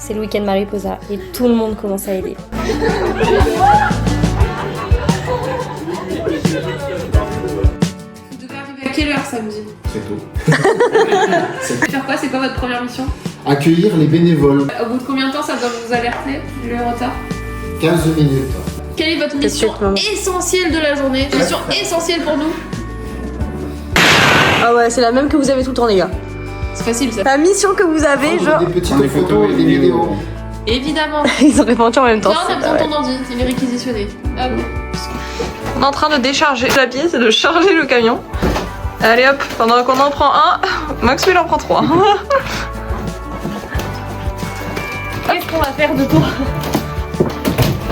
c'est le week-end Mariposa et tout le monde commence à aider. Vous devez arriver à quelle heure samedi? Très tôt. Faire quoi? C'est quoi votre première mission? Accueillir les bénévoles. Au bout de combien de temps ça doit vous alerter, le retard? 15 minutes. Quelle est votre mission essentielle de la journée? Mission essentielle pour nous? Ah ouais, c'est la même que vous avez tout le temps les gars. C'est facile ça. La mission que vous avez, genre... Des petites photos et des vidéos. Évidemment. Ils ont répondu en même temps. Toi, on a besoin de ton ordi, il est réquisitionné. Hop. On est en train de décharger la pièce et de charger le camion. Allez hop, pendant qu'on en prend un, Maxwell en prend 3. Qu'est-ce qu'on va faire de toi?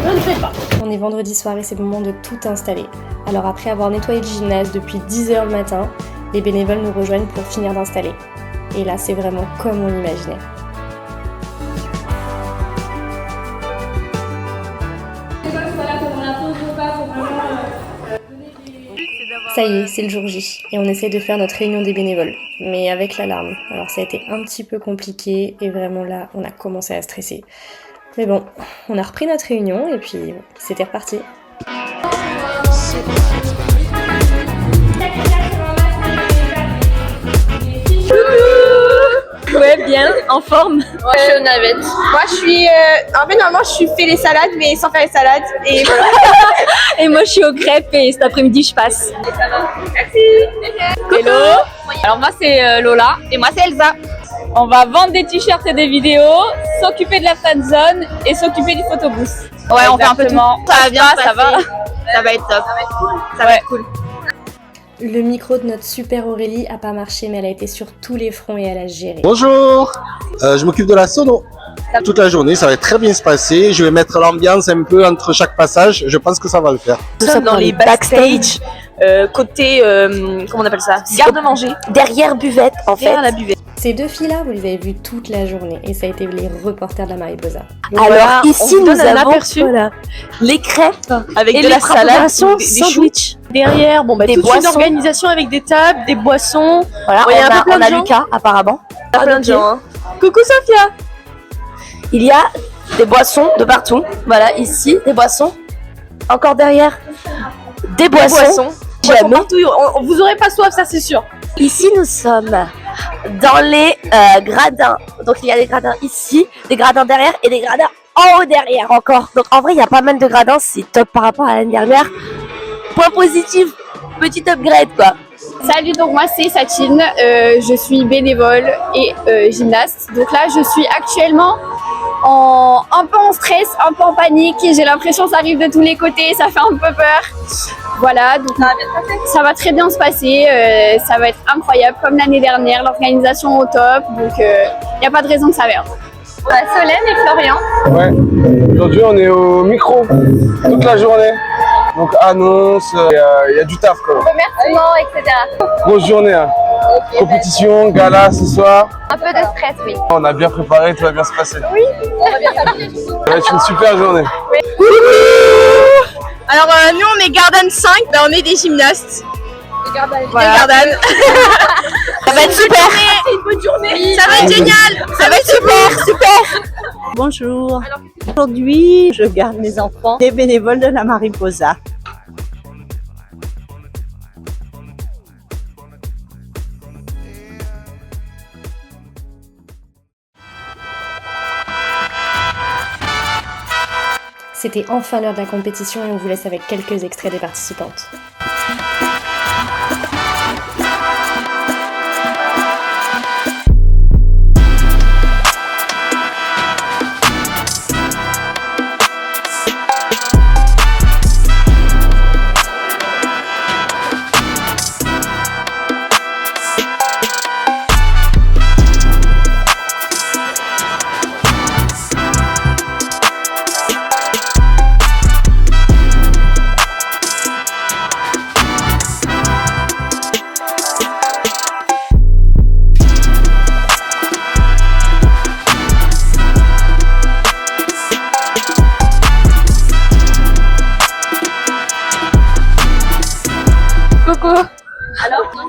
Je ne sais pas. On est vendredi soir et c'est le moment de tout installer. Alors après avoir nettoyé le gymnase depuis 10h le matin, les bénévoles nous rejoignent pour finir d'installer. Et là c'est vraiment comme on l'imaginait. Ça y est, c'est le jour J et on essaie de faire notre réunion des bénévoles, mais avec l'alarme. Alors ça a été un petit peu compliqué et vraiment là, on a commencé à stresser. Mais bon, on a repris notre réunion et puis c'était reparti. Ouais, bien, en forme. Moi, je suis aux navettes. Moi, je suis. En fait, normalement, je fais les salades, mais sans faire les salades. Et voilà. Et moi, je suis aux crêpes et cet après-midi, je passe. Merci. Hello. Alors, moi, c'est Lola et moi, c'est Elsa. On va vendre des t-shirts et des vidéos, s'occuper de la fan zone et s'occuper du photobooth. Ouais, on fait un peu tout. Ça va bien, ça va. Ça va être top. Ça va être cool. Le micro de notre super Aurélie a pas marché, mais elle a été sur tous les fronts et elle a géré. Bonjour, je m'occupe de la sono. Toute la journée, ça va très bien se passer. Je vais mettre l'ambiance un peu entre chaque passage. Je pense que ça va le faire. Nous sommes dans les backstage, côté, comment on appelle ça? Garde-manger. Derrière buvette, en fait. Derrière la buvette. Ces deux filles-là, vous les avez vues toute la journée et ça a été les reporters de la Mariposa. Alors voilà, ici, nous avons voilà, les crêpes avec et de la salade, des sandwichs. Derrière, bon, bah, des toute boissons. une organisation avec des tables, des boissons. Voilà, Ouais, on a Lucas, apparemment. Il y a plein de gens. Hein. Coucou Sophia. Il y a des boissons de partout. Voilà, ici, des boissons. Encore derrière, des boissons. Jamais. Partout, vous aurez pas soif, ça c'est sûr. Ici, nous sommes dans les gradins. Donc, il y a des gradins ici, des gradins derrière et des gradins en haut derrière encore. Donc, en vrai, il y a pas mal de gradins. C'est top par rapport à l'année dernière. Point positif, petit upgrade, quoi. Salut, donc moi, c'est Satine. Je suis bénévole et gymnaste. Donc là, je suis actuellement un peu en stress, un peu en panique. Et j'ai l'impression que ça arrive de tous les côtés. Ça fait un peu peur. Voilà, donc ça va très bien se passer, ça va être incroyable comme l'année dernière, l'organisation au top, donc il n'y a pas de raison que ça merde. Solène et Florian. Ouais, aujourd'hui on est au micro toute la journée, donc annonce, il y a du taf quoi. Remerciements, etc. Grosse journée, hein. Okay, compétition, gala ce soir. Un peu de stress, oui. On a bien préparé, tout va bien se passer. Oui, on va bien faire. Ça va être une super journée. Oui. Alors nous on est Garden 5, ben, on est des gymnastes. Voilà. Garden. Ça va être super. C'est une bonne journée. Oui, ça va être génial. Ça va être super, super. Bonjour. Aujourd'hui, je garde mes enfants des bénévoles de la Mariposa. C'était enfin l'heure de la compétition et on vous laisse avec quelques extraits des participantes.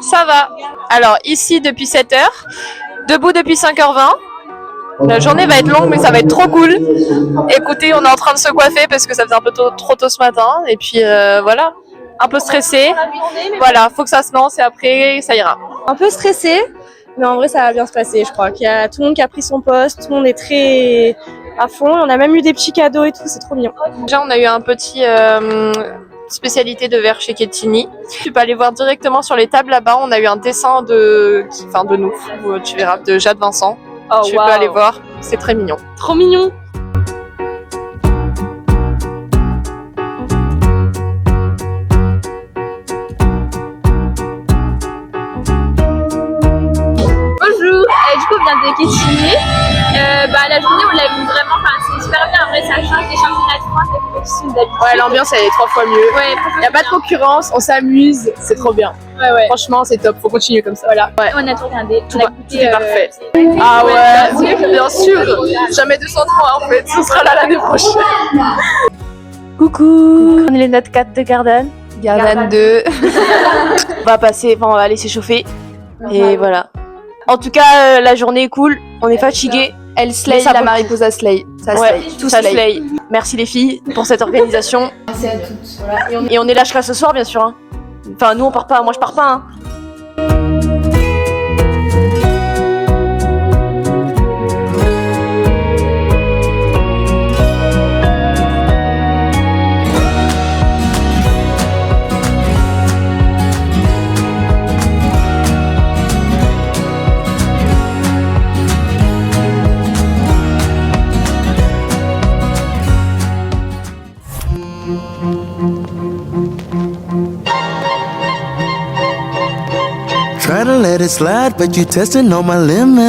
Ça va. Alors ici depuis 7h, debout depuis 5h20. La journée va être longue, mais ça va être trop cool. Écoutez, on est en train de se coiffer parce que ça faisait un peu trop tôt ce matin. Et puis voilà, un peu stressé. Voilà, faut que ça se lance et après, ça ira. Un peu stressé, mais en vrai, ça va bien se passer, je crois. Qu'il y a tout le monde qui a pris son poste, tout le monde est très à fond. On a même eu des petits cadeaux et tout, c'est trop mignon. Déjà, on a eu un petit spécialité de verre chez Kettini. Tu peux aller voir directement sur les tables là-bas. On a eu un dessin de nous, tu verras, de Jade Vincent. Tu peux aller voir, c'est très mignon. Trop mignon. Bonjour, du coup on vient de Kettini. La journée on l'a vu vraiment, c'est super bien, en vrai ça change des championnats de France, des compétitions d'habitude. Ouais, l'ambiance elle est 3 fois mieux. Ouais, Il n'y a pas de concurrence, on s'amuse, c'est trop bien. Ouais. Franchement, c'est top, faut continuer comme ça. Voilà. Ouais. On a tout regardé, Tout est parfait. Ah ouais, bien sûr. Jamais 203 en fait, ce sera là l'année prochaine. Coucou. On est les notes 4 de Garden. Garden 2. on va aller s'échauffer. Et voilà. En tout cas, la journée est cool, on est fatigués. Elle slay, la Mariposa slay. Ça slay, tout ça slay. Merci les filles pour cette organisation. Merci à toutes. Voilà. Et on est là jusqu'à ce soir bien sûr. Hein. Enfin nous on part pas, moi je pars pas. Hein. Try to let it slide, but you testing on my limits.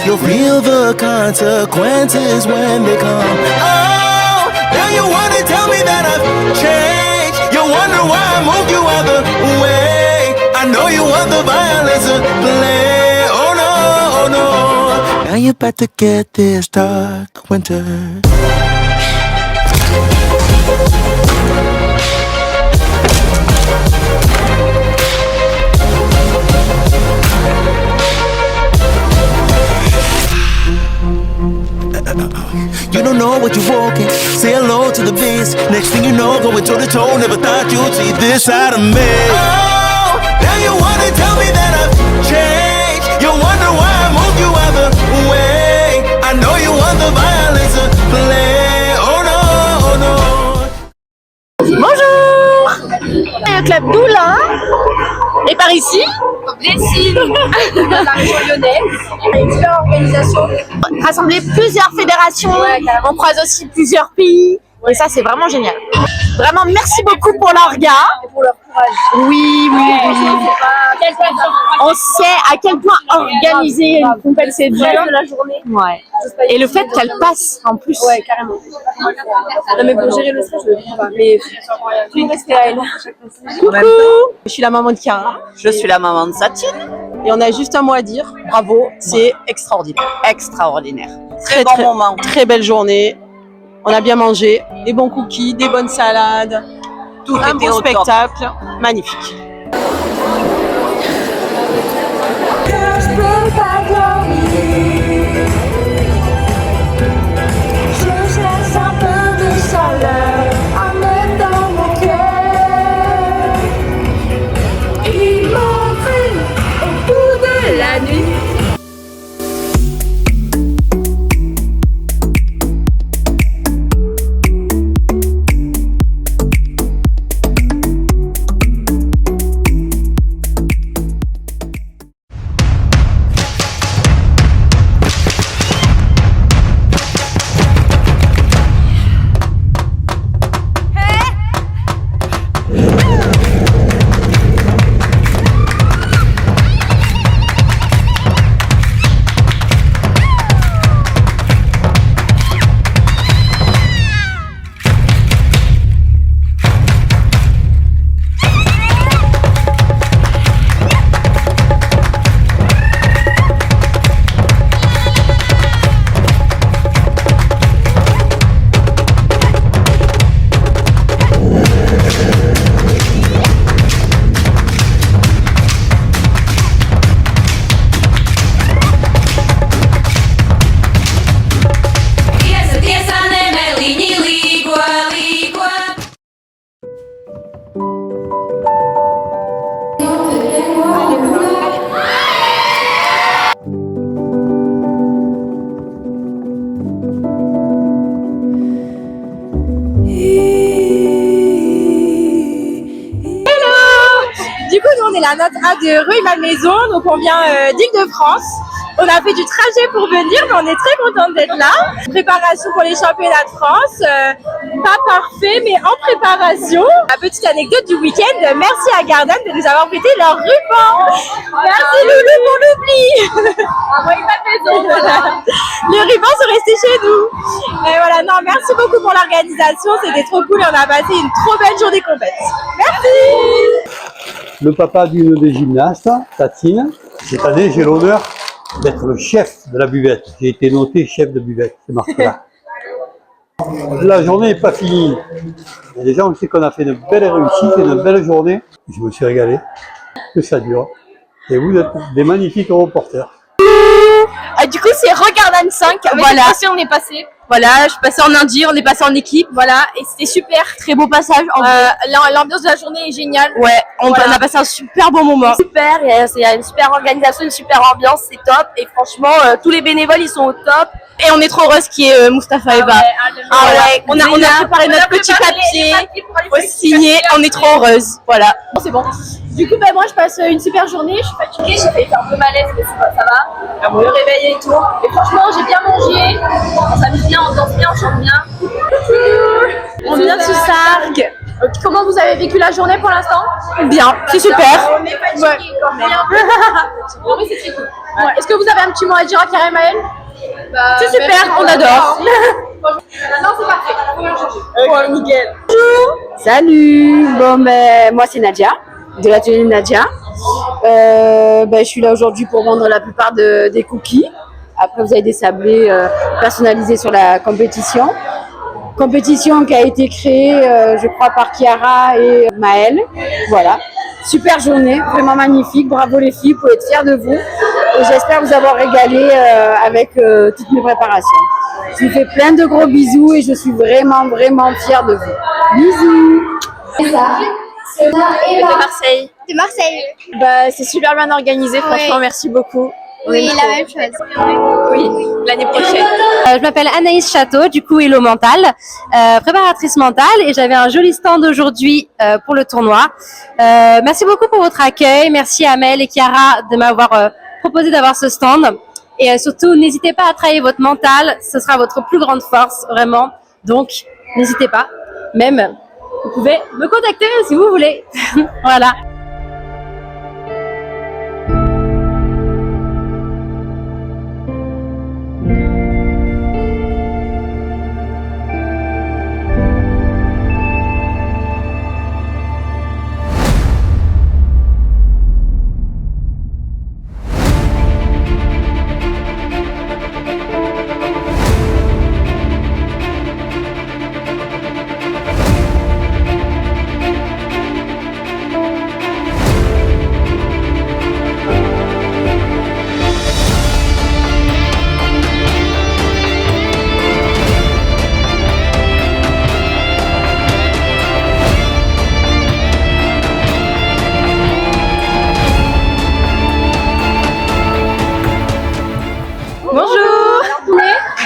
You'll feel the consequences when they come. Oh, now you wanna tell me that I've changed. You wonder why I moved you out the way. I know you want the violence to play. Oh no, oh no. Now you're about to get this dark winter. You don't know what you're walking. Say hello to the beast. Next thing you know, going toe to toe. Never thought you'd see this side of me. Oh, now you wanna tell me that I've changed. You wonder why I moved you out the way. I know you want the violence to play. Oh no, oh no. Bonjour. Le club Doulin. Et par ici, Blessing, dans la région lyonnaise. Une super organisation. rassembler plusieurs fédérations. On croise aussi plusieurs pays. Et ça, c'est vraiment génial. Vraiment, merci beaucoup pour l'orga. Et pour leur courage. Oui. On sait à quel point organiser une compétition de la journée. Ouais. Et le fait qu'elle passe en plus. Ouais, carrément. Non, mais pour gérer le stress, je le comprends pas. Mais tout le reste est à elle. Coucou. Je suis la maman de Chiara. Je suis la maman de Satine. Et on a juste un mot à dire. Bravo, c'est extraordinaire. Extraordinaire. Très bon moment. Très belle journée. On a bien mangé, des bons cookies, des bonnes salades, Tout un était beau au top. spectacle, magnifique. est la note A de Rueil-Malmaison, donc on vient d'Île-de-France. On a fait du trajet pour venir, mais on est très contente d'être là. Préparation pour les championnats de France, pas parfait, mais en préparation. La petite anecdote du week-end, merci à Garden de nous avoir prêté leur ruban. Merci Loulou pour l'oubli. Voilà. Les rubans sont restés chez nous. Et voilà, non, merci beaucoup pour l'organisation, c'était trop cool et on a passé une trop belle journée complète. Merci. Le papa d'une des gymnastes, Tatine. Cette année, j'ai l'honneur d'être le chef de la buvette. J'ai été noté chef de buvette, c'est marqué là. La journée n'est pas finie. Et déjà, on sait qu'on a fait une belle réussite et une belle journée. Je me suis régalé, que ça dure. Et vous êtes des magnifiques reporters. Du coup, c'est Regardan 5. Voilà. On est passé. Voilà, je suis passée en Indie, on est passé en équipe, voilà, et c'était super. Très beau passage. L'ambiance de la journée est géniale. Ouais, on a passé un super bon moment. Super, il y a une super organisation, une super ambiance, c'est top. Et franchement, tous les bénévoles, ils sont au top. Et on est trop heureuse qu'il y ait Mustapha Eba. On a préparé notre petit papier, faut signer, on est trop heureuse. Voilà. C'est bon. Du coup, moi je passe une super journée, je suis fatiguée, j'ai fait un peu malaise, mais ça va. Me réveiller et tout. Et franchement, j'ai bien mangé, on s'amuse bien, on danse bien, on chante bien. On vient de Sargues. Comment vous avez vécu la journée pour l'instant? Bien, c'est super. On est fatigués quand même. Non, mais c'est très cool. Est-ce que vous avez un petit mot à dire à Karim Maël? C'est super, on adore. Non, c'est parfait. Ouais, nickel. Salut. Bon, moi c'est Nadia, de l'atelier Nadia. Je suis là aujourd'hui pour vendre la plupart des cookies. Après, vous avez des sablés personnalisés sur la compétition. Compétition qui a été créée, je crois, par Chiara et Maëlle. Voilà. Super journée, vraiment magnifique. Bravo les filles, vous pouvez être fiers de vous. Et j'espère vous avoir régalé avec toutes mes préparations. Je vous fais plein de gros bisous et je suis vraiment, vraiment fière de vous. Bisous. C'est de Marseille. De Marseille. C'est super bien organisé, franchement, merci beaucoup. Oui, la même chose. Oui, l'année prochaine. Je m'appelle Anaïs Château, du coup Hello Mental, préparatrice mentale, et j'avais un joli stand aujourd'hui pour le tournoi. Merci beaucoup pour votre accueil, merci à Amel et Chiara de m'avoir proposé d'avoir ce stand. Et surtout, n'hésitez pas à travailler votre mental, ce sera votre plus grande force, vraiment. Donc, n'hésitez pas, même, vous pouvez me contacter si vous voulez. Voilà.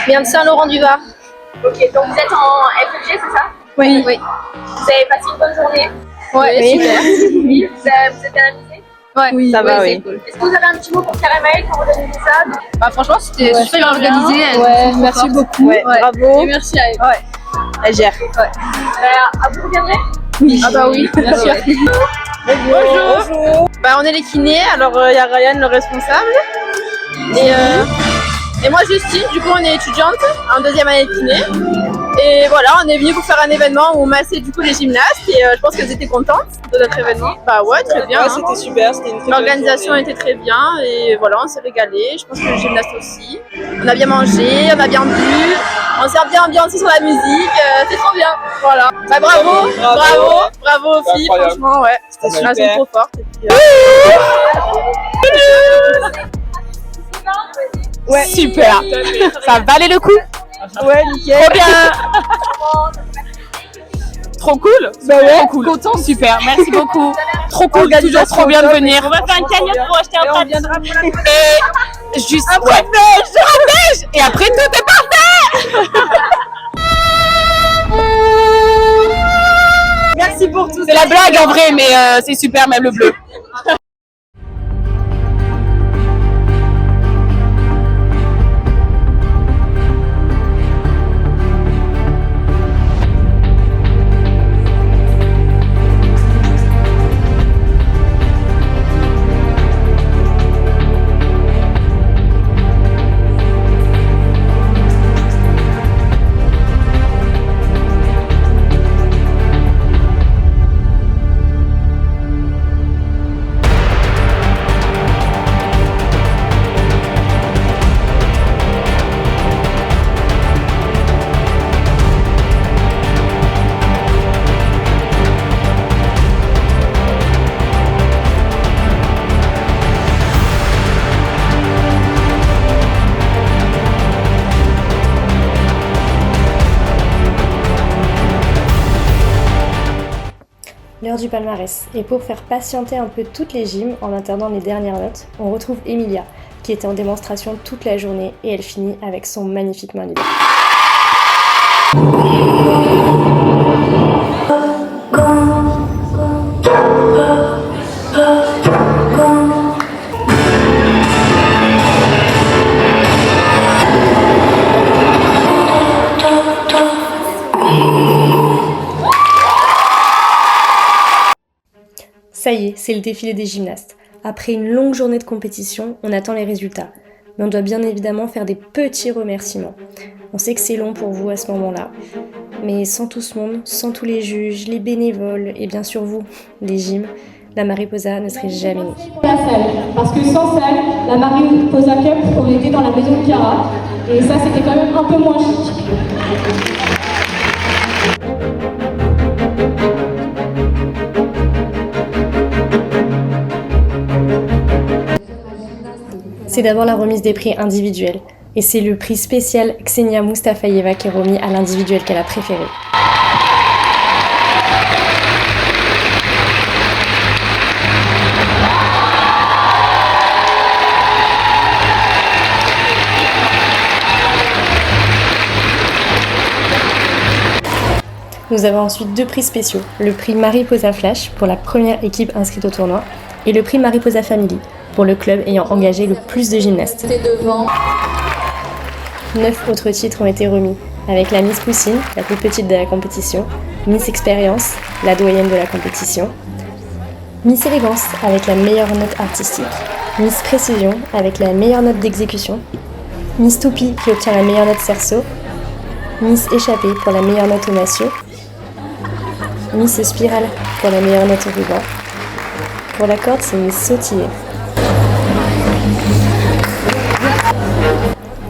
Bien de Saint-Laurent-du-Var. Ok, donc vous êtes en FFG, c'est ça? Oui. Vous avez passé une bonne journée? Ouais, super. Oui, vous êtes bien amusés? Ouais, oui, ça va, oui. Cool. Est-ce que vous avez un petit mot pour Caramel quand vous organisez ça? Franchement, c'était super bien organisé. Merci beaucoup. Bravo. Et merci à elle. Elle gère. Vous reviendrez? Oui. Ah bah oui, bien sûr. Bonjour. On est les kinés, alors il y a Ryan, le responsable. Et moi Justine, du coup on est étudiante en deuxième année de kiné. Et voilà, on est venu pour faire un événement où on massait du coup les gymnastes et je pense qu'elles étaient contentes de notre événement. Bah ouais, très bien. C'était super, c'était une très L'organisation était très bien et voilà, on s'est régalé. Je pense que les gymnastes aussi. On a bien mangé, on a bien bu, on s'est bien ambiancé sur la musique, c'est trop bien. Voilà. Bah bravo aux filles, franchement, ouais. C'était super. Elles sont trop fortes. Et puis, Ouais. Super. Ça valait le coup. Ouais, nickel. Trop bien. Trop cool. Bah ouais. Trop cool. Content, super. Merci beaucoup. Trop cool, toujours trop bien de venir. On va faire une cagnotte pour acheter un pâte. Et juste un neige. Et après tout est parfait. Merci pour tout. C'est la blague en vrai, mais c'est super même le bleu. l'heure du palmarès. Et pour faire patienter un peu toutes les gyms en attendant les dernières notes, on retrouve Emilia, qui était en démonstration toute la journée et elle finit avec son magnifique main libre. Ça y est, c'est le défilé des gymnastes. Après une longue journée de compétition, on attend les résultats. Mais on doit bien évidemment faire des petits remerciements. On sait que c'est long pour vous à ce moment-là. Mais sans tout ce monde, sans tous les juges, les bénévoles et bien sûr vous, les gyms, la Mariposa ne serait jamais née. La salle, parce que sans salle, la Mariposa Cup aurait été dans la maison de Chiara. Et ça, c'était quand même un peu moins chic. C'est d'abord la remise des prix individuels. Et c'est le prix spécial Ksenia Mustafayeva qui est remis à l'individuel qu'elle a préféré. Nous avons ensuite deux prix spéciaux, le prix Mariposa Flash pour la première équipe inscrite au tournoi et le prix Mariposa Family pour le club ayant engagé le plus de gymnastes. 9 autres titres ont été remis, avec la Miss Poussine, la plus petite de la compétition, Miss Expérience, la doyenne de la compétition, Miss Élégance avec la meilleure note artistique, Miss Précision avec la meilleure note d'exécution, Miss Toupie qui obtient la meilleure note cerceau, Miss Échappée pour la meilleure note au massio, Miss Spirale pour la meilleure note au ruban. Pour la corde, c'est Miss Sautillée.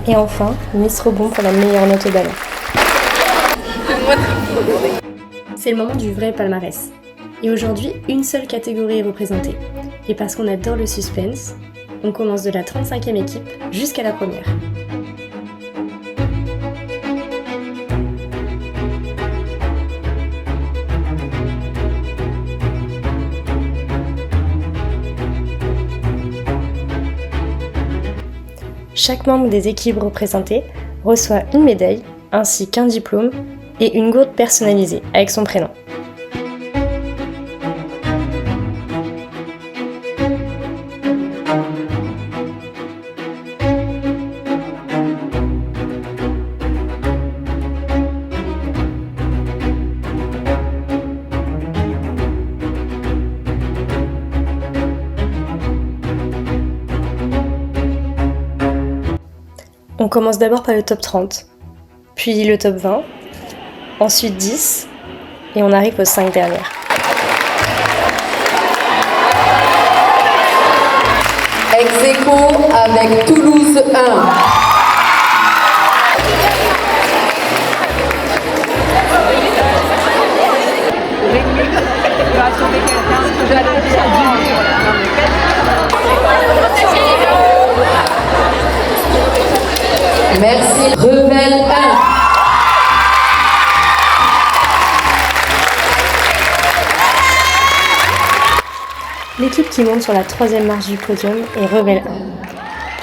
Et enfin, Miss Rebond pour la meilleure note au ballon. C'est le moment du vrai palmarès. Et aujourd'hui, une seule catégorie est représentée. Et parce qu'on adore le suspense, on commence de la 35e équipe jusqu'à la première. Chaque membre des équipes représentées reçoit une médaille, ainsi qu'un diplôme et une gourde personnalisée avec son prénom. On commence d'abord par le top 30, puis le top 20, ensuite 10, et on arrive aux 5 dernières. Ex-aequo avec Toulouse 1. Merci. Revel 1. L'équipe qui monte sur la 3e marche du podium est Revel 1.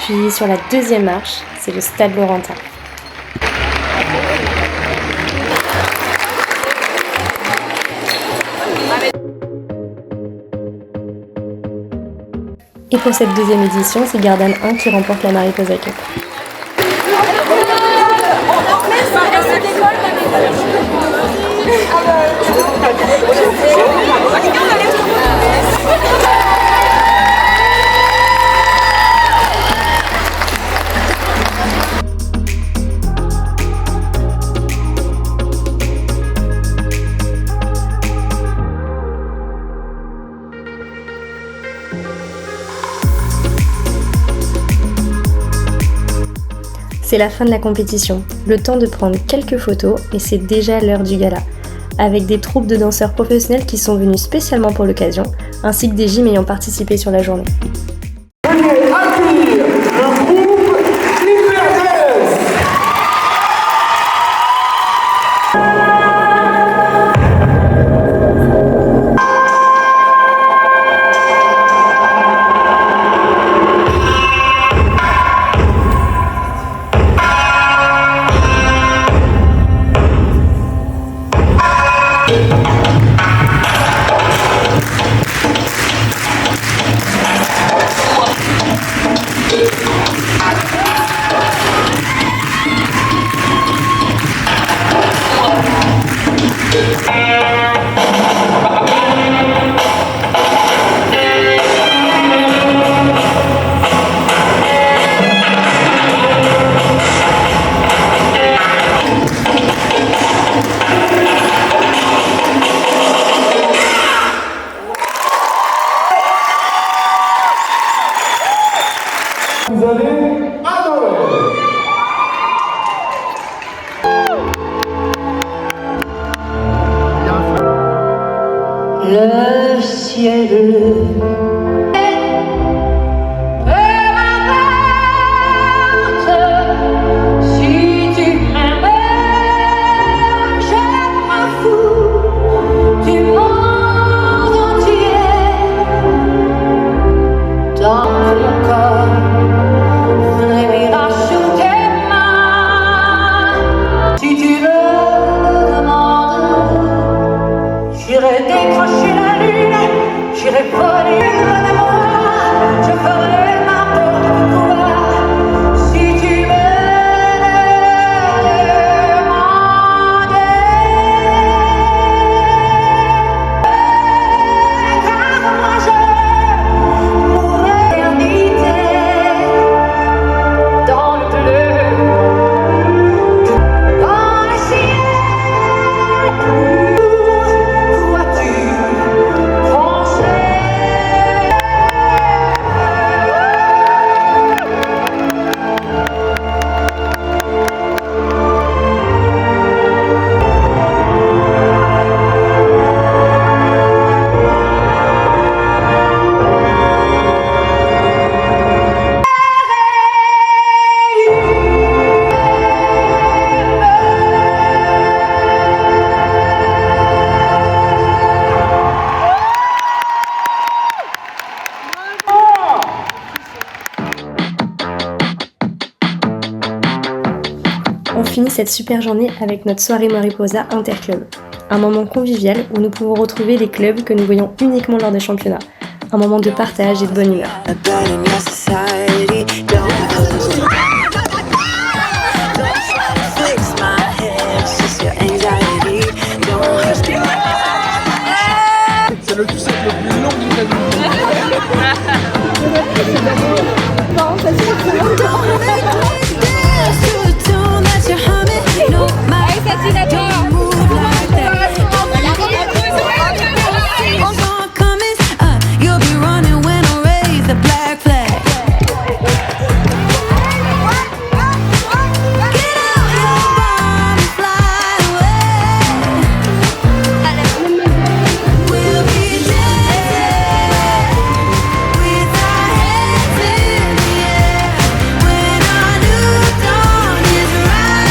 Puis sur la 2e marche, c'est le Stade Laurentin. Et pour cette 2e édition, c'est Gardanne 1 qui remporte la Mariposa Cup. C'est la fin de la compétition, le temps de prendre quelques photos et c'est déjà l'heure du gala, avec des troupes de danseurs professionnels qui sont venus spécialement pour l'occasion, ainsi que des gyms ayant participé sur la journée. On finit cette super journée avec notre soirée Mariposa Interclub. Un moment convivial où nous pouvons retrouver les clubs que nous voyons uniquement lors des championnats. Un moment de partage et de bonne humeur. C'est le tout le plus long de ta vie.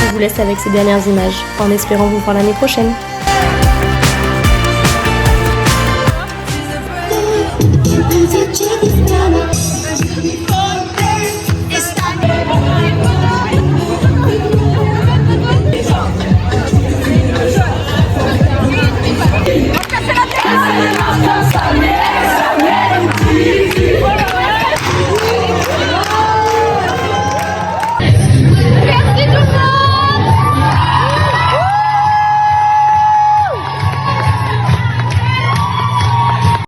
Je vous laisse avec ces dernières images, en espérant vous voir l'année prochaine.